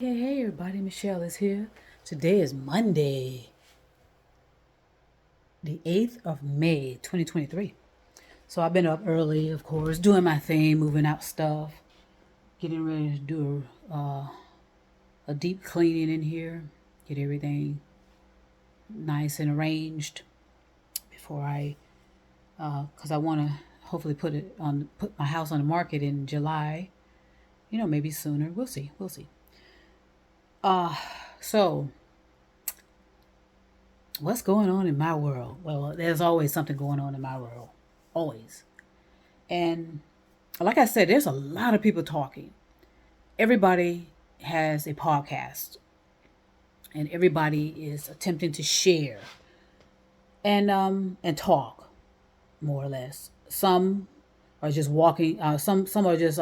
Hey, everybody, Michelle is here. Today is Monday, the 8th of May, 2023. So I've been up early, of course, doing my thing, moving out stuff, getting ready to do a deep cleaning in here, get everything nice and arranged before because I want to hopefully put my house on the market in July, maybe sooner. We'll see. We'll see. So what's going on in my world? Well, there's always something going on in my world. Always. And like I said, there's a lot of people talking. Everybody has a podcast and everybody is attempting to share and talk more or less. Some are just walking some are just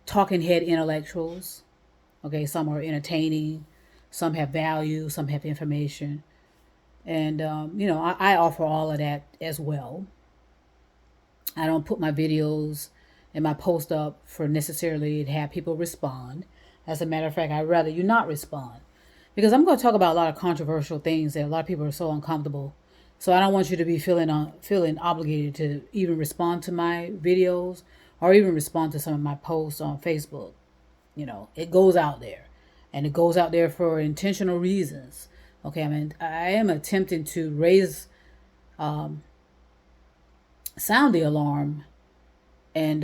talking head intellectuals. Okay, some are entertaining, some have value, some have information. And I offer all of that as well. I don't put my videos and my post up for necessarily to have people respond. As a matter of fact, I'd rather you not respond because I'm going to talk about a lot of controversial things that a lot of people are so uncomfortable. So I don't want you to be feeling obligated to even respond to my videos or even respond to some of my posts on Facebook. It goes out there, and it goes out there for intentional reasons. Okay, I mean, I am attempting to sound the alarm and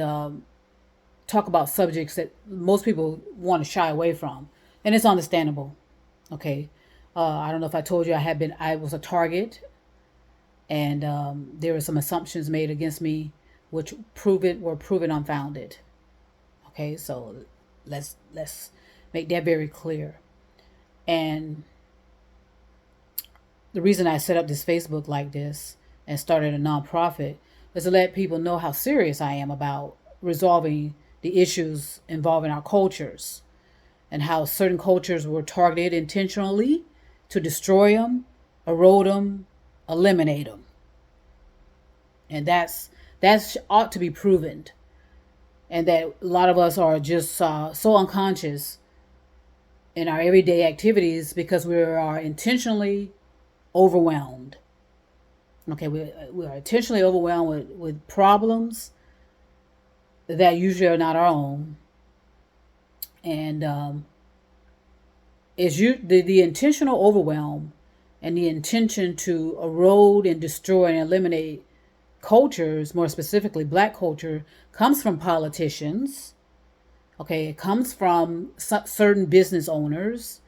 talk about subjects that most people want to shy away from, and it's understandable. Okay, I don't know if I told you I was a target, and there were some assumptions made against me, which were proven unfounded. Okay, so let's make that very clear. And the reason I set up this Facebook like this and started a nonprofit is to let people know how serious I am about resolving the issues involving our cultures and how certain cultures were targeted intentionally to destroy them, erode them, eliminate them. And that's ought to be proven. And that a lot of us are just so unconscious in our everyday activities because we are intentionally overwhelmed. Okay, we are intentionally overwhelmed with problems that usually are not our own. And the intentional overwhelm and the intention to erode and destroy and eliminate cultures, more specifically black culture, comes from politicians. Okay, it comes from certain business owners,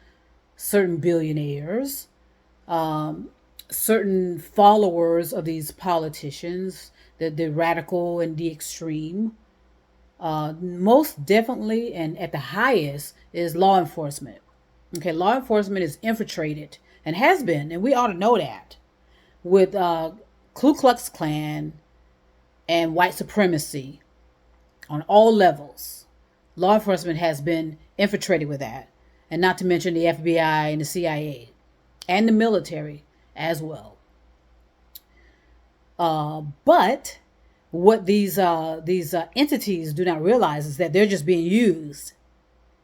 certain billionaires, certain followers of these politicians, the radical and the extreme. Most definitely and at the highest is law enforcement. Okay, law enforcement is infiltrated and has been, and we ought to know that, with Ku Klux Klan and white supremacy on all levels. Law enforcement has been infiltrated with that, and not to mention the FBI and the CIA and the military as well. But what these entities do not realize is that they're just being used.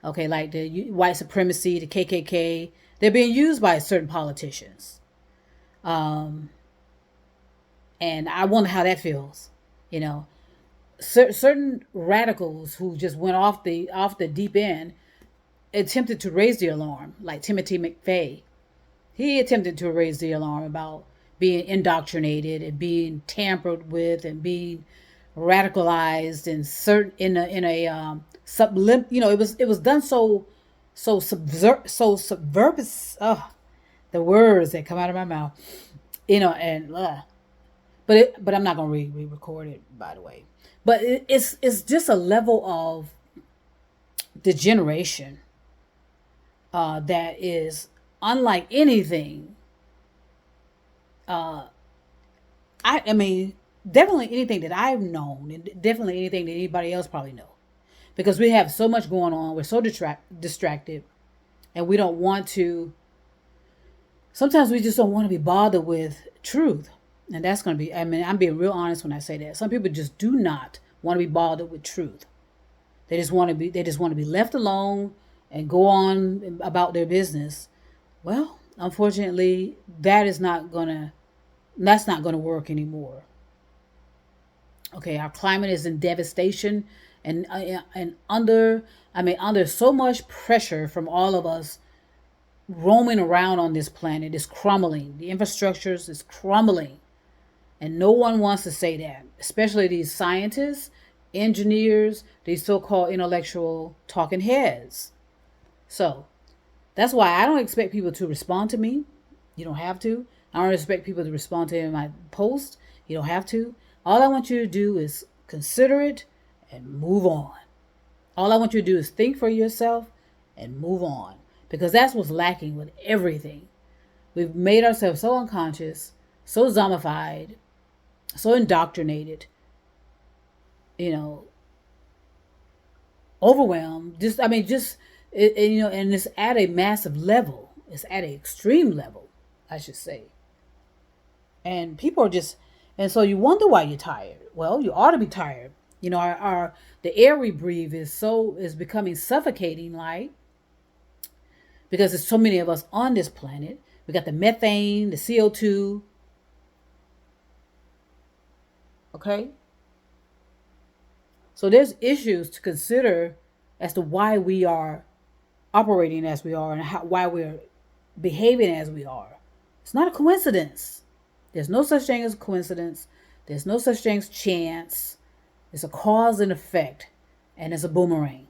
Okay, like the white supremacy, the KKK, they're being used by certain politicians. And I wonder how that feels. You know, certain radicals who just went off the deep end attempted to raise the alarm, like Timothy McVeigh. He attempted to raise the alarm about being indoctrinated and being tampered with and being radicalized and certain in a sublim. It was done so subversive. The words that come out of my mouth. And but I'm not gonna re-record it, by the way. But it's just a level of degeneration that is unlike anything. I mean, definitely anything that I've known, and definitely anything that anybody else probably know, because we have so much going on. We're so distracted, and we don't want to. Sometimes we just don't want to be bothered with truth, and that's going to be. I mean, I'm being real honest when I say that. Some people just do not want to be bothered with truth. They just want to be left alone and go on about their business. Well, unfortunately, that's not gonna work anymore. Okay, our climate is in devastation, and under so much pressure from all of us roaming around on this planet. Is crumbling. The infrastructures is crumbling, and no one wants to say that, especially these scientists, engineers, these so-called intellectual talking heads. So that's why I don't expect people to respond to me. You don't have to. I don't expect people to respond to my post. You don't have to. All I want you to do is consider it and move on. All I want you to do is think for yourself and move on. Because that's what's lacking with everything. We've made ourselves so unconscious, so zombified, so indoctrinated, you know, overwhelmed. And it's at a massive level. It's at an extreme level, I should say. And people are just, and so you wonder why you're tired. Well, you ought to be tired. Our the air we breathe is becoming suffocating, like, because there's so many of us on this planet. We got the methane, the CO2. Okay, so there's issues to consider as to why we are operating as we are and why we're behaving as we are. It's not a coincidence. There's no such thing as a coincidence. There's no such thing as chance. It's a cause and effect, and it's a boomerang.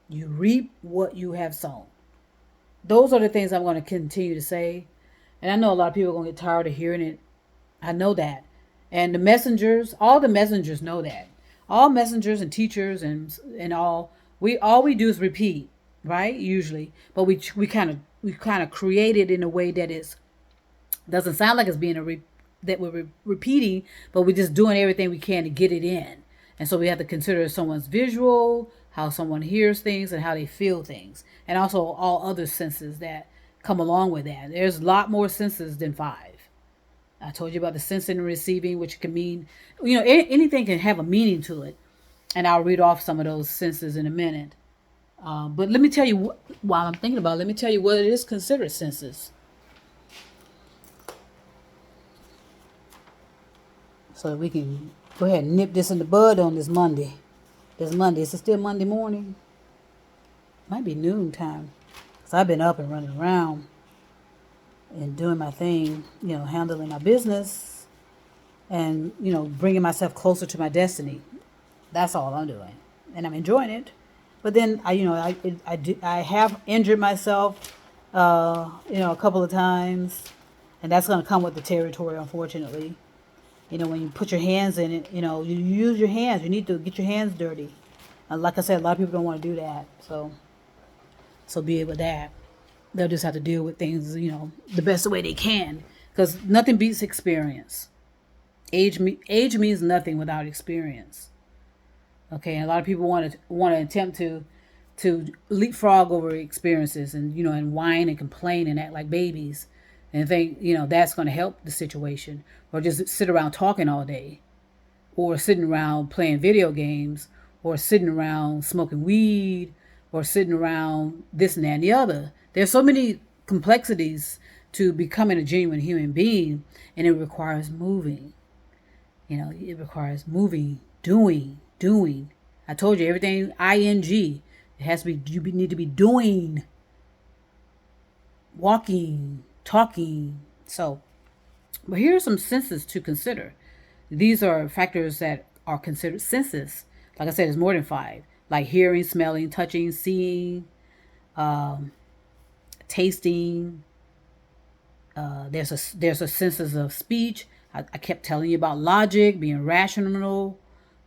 You reap what you have sown. Those are the things I'm going to continue to say. And I know a lot of people are going to get tired of hearing it. I know that. And all the messengers know that. All messengers and teachers and all we do is repeat, right? Usually. But we kind of create it in a way that doesn't sound like it's being that we're repeating, but we're just doing everything we can to get it in. And so we have to consider someone's visual, how someone hears things, and how they feel things, and also all other senses that come along with that. There's a lot more senses than 5. I told you about the sensing and receiving, which can mean, anything can have a meaning to it. And I'll read off some of those senses in a minute. But let me tell you, while I'm thinking about it, let me tell you what it is considered senses. So we can go ahead and nip this in the bud on this Monday. This Monday. Is it still Monday morning? Might be noon time. Because I've been up and running around and doing my thing, handling my business and, bringing myself closer to my destiny. That's all I'm doing. And I'm enjoying it. But then, I have injured myself, a couple of times. And that's going to come with the territory, unfortunately. When you put your hands in it, you use your hands. You need to get your hands dirty. Like I said, a lot of people don't want to do that. So be it with that. They'll just have to deal with things, the best way they can. Because nothing beats experience. Age means nothing without experience. Okay, and a lot of people want to attempt to leapfrog over experiences and whine and complain and act like babies and think, that's going to help the situation, or just sit around talking all day, or sitting around playing video games, or sitting around smoking weed, or sitting around this and that and the other. There's so many complexities to becoming a genuine human being, and it requires moving. It requires moving, doing. I told you everything ing. It has to be. You need to be doing, walking, talking. So, but here are some senses to consider. These are factors that are considered senses. Like I said, there's more than 5. Like hearing, smelling, touching, seeing, tasting. There's a senses of speech. I kept telling you about logic, being rational,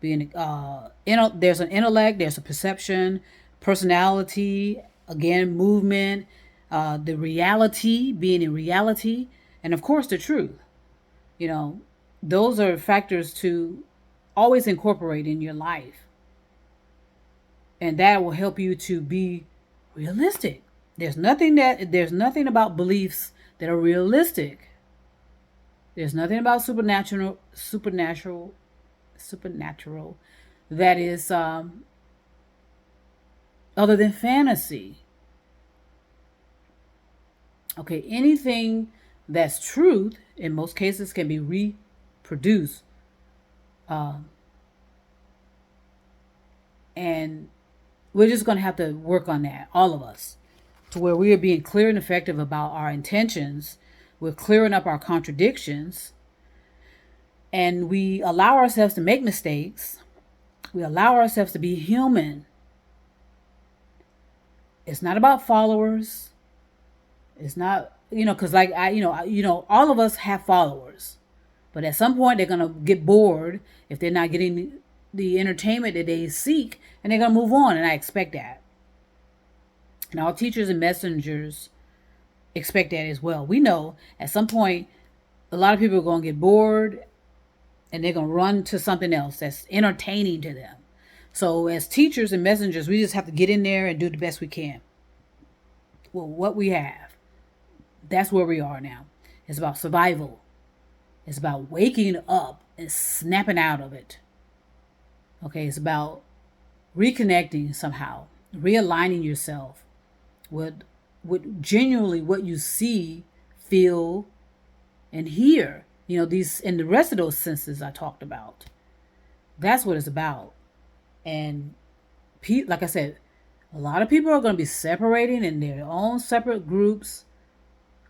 being there's an intellect, there's a perception, personality, again movement, the reality, being in reality, and of course the truth. Those are factors to always incorporate in your life, and that will help you to be realistic. There's nothing about beliefs that are realistic. There's nothing about supernatural that is other than fantasy. Okay, anything that's truth in most cases can be reproduced. And we're just going to have to work on that, all of us, to where we are being clear and effective about our intentions. We're clearing up our contradictions, and we allow ourselves to make mistakes. We allow ourselves to be human. It's not about followers. It's not, because like all of us have followers, but at some point they're gonna get bored if they're not getting the entertainment that they seek, and they're gonna move on. And I expect that. And all teachers and messengers expect that as well. We know at some point a lot of people are gonna get bored, and they're gonna run to something else that's entertaining to them. So as teachers and messengers, we just have to get in there and do the best we can. Well, what we have, that's where we are now. It's about survival. It's about waking up and snapping out of it. Okay, it's about reconnecting somehow, realigning yourself with genuinely what you see, feel, and hear. These and the rest of those senses I talked about. That's what it's about. And like I said, a lot of people are going to be separating in their own separate groups,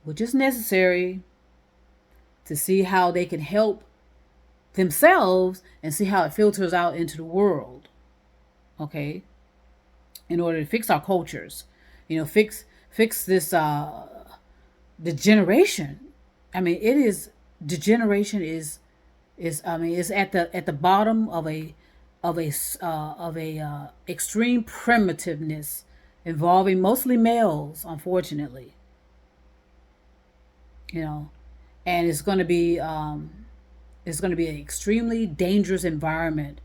which is necessary to see how they can help themselves and see how it filters out into the world. Okay? In order to fix our cultures, fix this degeneration. I mean, degeneration is is at the bottom of a extreme primitiveness involving mostly males, unfortunately. And it's going to be an extremely dangerous environment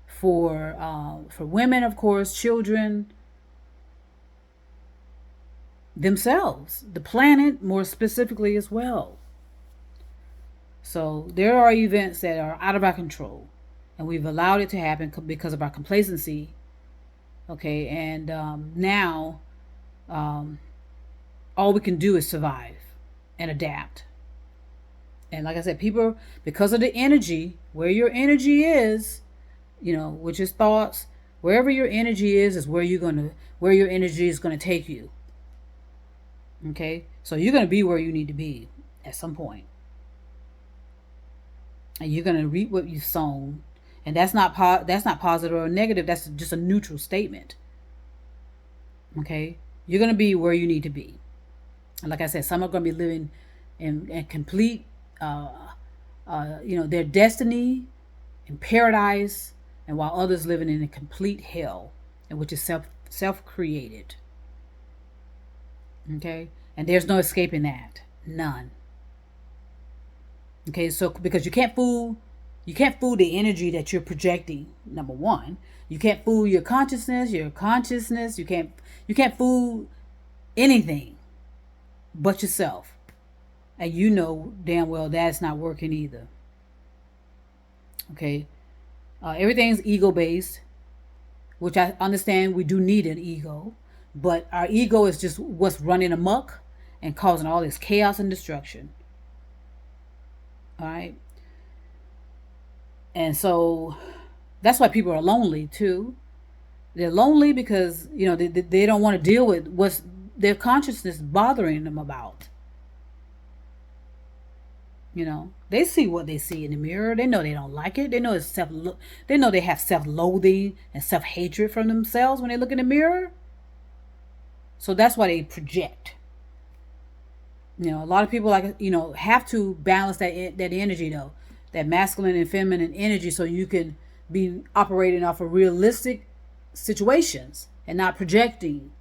for women, of course, children, themselves, the planet more specifically as well. So there are events that are out of our control, and we've allowed it to happen because of our complacency. Okay, and now all we can do is survive and adapt. And like I said, people, because of the energy, where your energy is, which is thoughts, wherever your energy is where your energy is gonna take you. Okay, so you're gonna be where you need to be at some point, and you're gonna reap what you've sown. And that's not positive or negative. That's just a neutral statement. Okay, you're gonna be where you need to be. And like I said, some are gonna be living in complete, their destiny in paradise, and while others living in a complete hell, and which is self created. Okay, and there's no escaping that, none. Okay, so because you can't fool the energy that you're projecting. Number one, you can't fool your consciousness. You can't fool anything but yourself, and you know damn well that's not working either. Okay, everything's ego based, which I understand we do need an ego, but our ego is just what's running amok and causing all this chaos and destruction. All right. And so that's why people are lonely too. They're lonely because they don't want to deal with what's their consciousness bothering them about. They see what they see in the mirror. They know they don't like it. They know they know they have self-loathing and self-hatred from themselves when they look in the mirror. So that's why they project. A lot of people have to balance that energy though, that masculine and feminine energy, so you can be operating off of realistic situations and not projecting,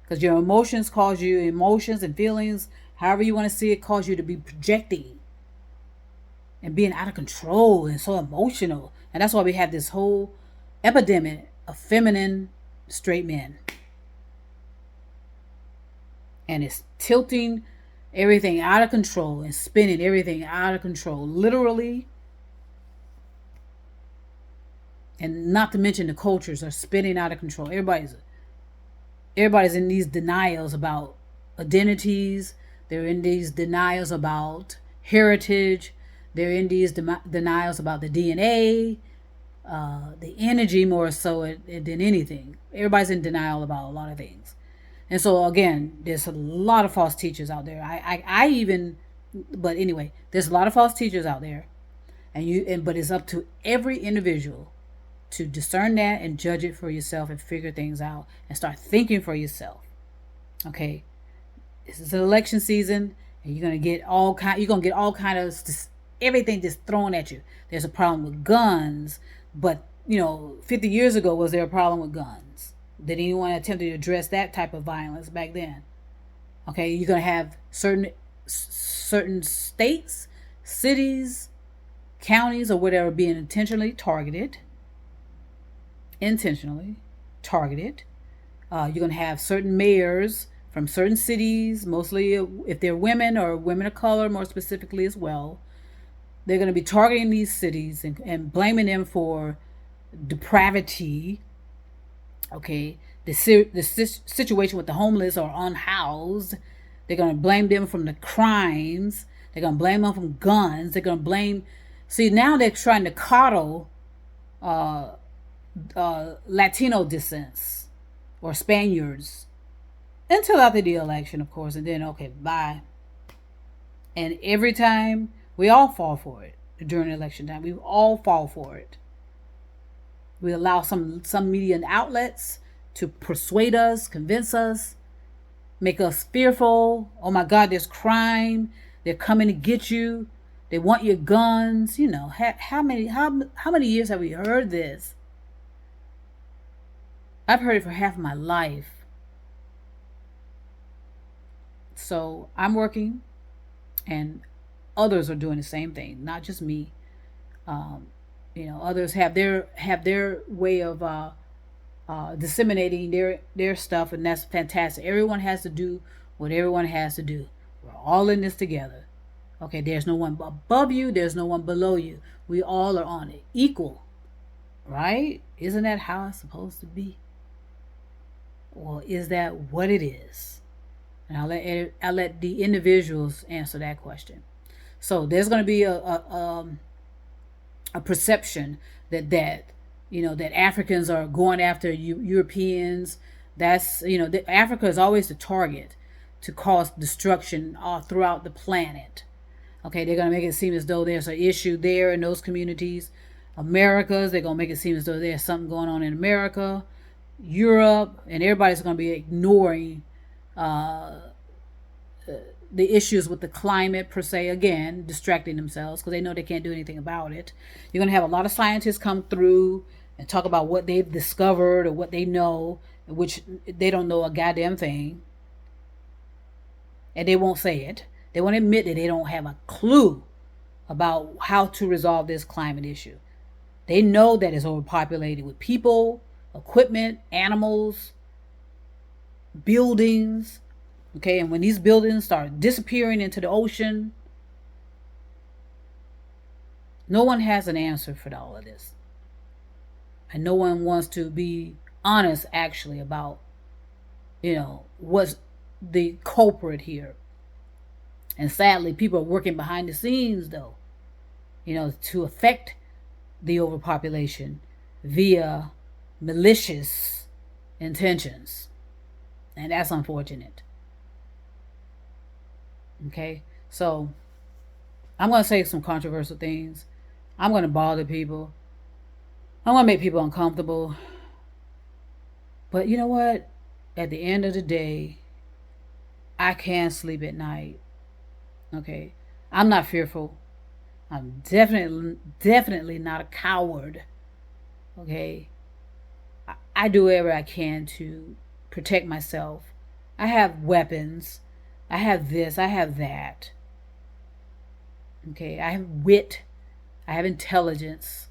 because your emotions and feelings, however you want to see it, cause you to be projecting and being out of control and so emotional. And that's why we have this whole epidemic of feminine straight men, and it's tilting everything out of control and spinning everything out of control, literally. And not to mention the cultures are spinning out of control. Everybody's everybody's in these denials about identities. They're in these denials about heritage. They're in these denials about the DNA, the energy more so than anything. Everybody's in denial about a lot of things. And so again, there's a lot of false teachers out there. I even, but anyway, there's a lot of false teachers out there, but it's up to every individual to discern that and judge it for yourself and figure things out and start thinking for yourself. Okay, this is an election season, and you're gonna get all kind of everything just thrown at you. There's a problem with guns, but 50 years ago, was there a problem with guns? Did anyone attempt to address that type of violence back then? Okay, you're gonna have certain states, cities, counties, or whatever being intentionally targeted. You're going to have certain mayors from certain cities, mostly if they're women or women of color, more specifically as well. They're going to be targeting these cities and blaming them for depravity. Okay, the situation with the homeless or unhoused. They're going to blame them from the crimes. They're going to blame them from guns. They're going to blame. See, now they're trying to coddle Latino descents or Spaniards until after the election, of course, and then okay, bye. And every time we all fall for it during election time, we all fall for it. We allow some media outlets to persuade us, convince us, make us fearful. Oh my God, there's crime. They're coming to get you. They want your guns. How many years have we heard this? I've heard it for half my life. So I'm working, and others are doing the same thing, not just me. Others have their way of disseminating their stuff, and that's fantastic. Everyone has to do what everyone has to do. We're all in this together. Okay, there's no one above you, there's no one below you. We all are on it, equal, right? Isn't that how it's supposed to be? Well, is that what it is? And I'll let the individuals answer that question. So there's going to be a perception that Africans are going after Europeans. That's Africa is always the target to cause destruction all throughout the planet. Okay, they're going to make it seem as though there's an issue there in those communities. They're going to make it seem as though there's something going on in America, Europe, and everybody's going to be ignoring the issues with the climate per se, again, distracting themselves because they know they can't do anything about it. You're going to have a lot of scientists come through and talk about what they've discovered or what they know, which they don't know a goddamn thing. And they won't say it. They won't admit that they don't have a clue about how to resolve this climate issue. They know that it's overpopulated with people, equipment, animals, buildings. Okay, and when these buildings start disappearing into the ocean, no one has an answer for all of this. And no one wants to be honest actually about, what's the culprit here. And sadly, people are working behind the scenes though, to affect the overpopulation via malicious intentions. And that's unfortunate. Okay, so I'm going to say some controversial things. I'm going to bother people. I'm going to make people uncomfortable. But you know what? At the end of the day, I can sleep at night. Okay, I'm not fearful. I'm definitely not a coward. Okay, I do whatever I can to protect myself. I have weapons. I have this. I have that. Okay, I have wit. I have intelligence.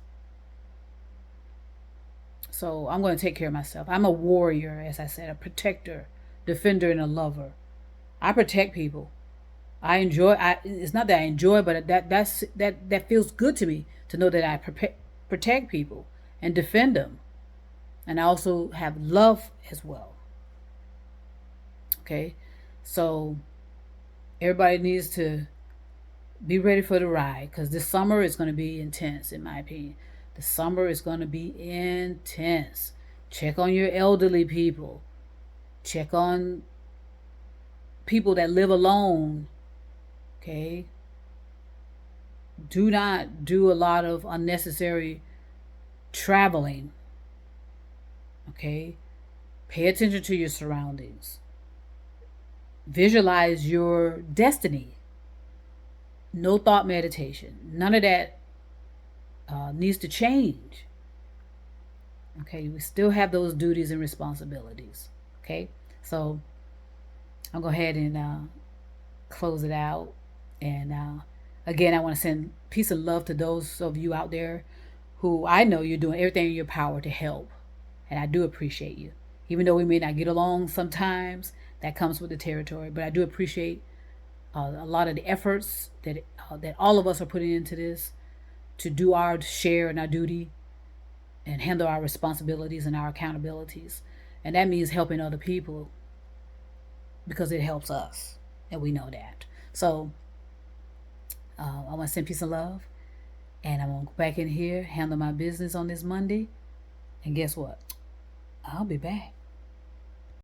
So I'm going to take care of myself. I'm a warrior, as I said, a protector, defender, and a lover. I protect people. It's not that I enjoy, but that feels good to me to know that I protect people and defend them. And I also have love as well. Okay, so everybody needs to be ready for the ride, because this summer is going to be intense, in my opinion. The summer is going to be intense. Check on your elderly people. Check on people that live alone. Okay. Do not do a lot of unnecessary traveling. Okay. Pay attention to your surroundings. Visualize your destiny. No thought meditation. None of that needs to change. Okay, we still have those duties and responsibilities. Okay, so I'll go ahead and close it out. And again, I want to send peace and love to those of you out there who I know you're doing everything in your power to help. And I do appreciate you. Even though we may not get along sometimes, that comes with the territory. But I do appreciate a lot of the efforts that all of us are putting into this to do our share and our duty and handle our responsibilities and our accountabilities. And that means helping other people because it helps us. And we know that. So I want to send peace and love. And I'm going to go back in here, handle my business on this Monday. And guess what? I'll be back.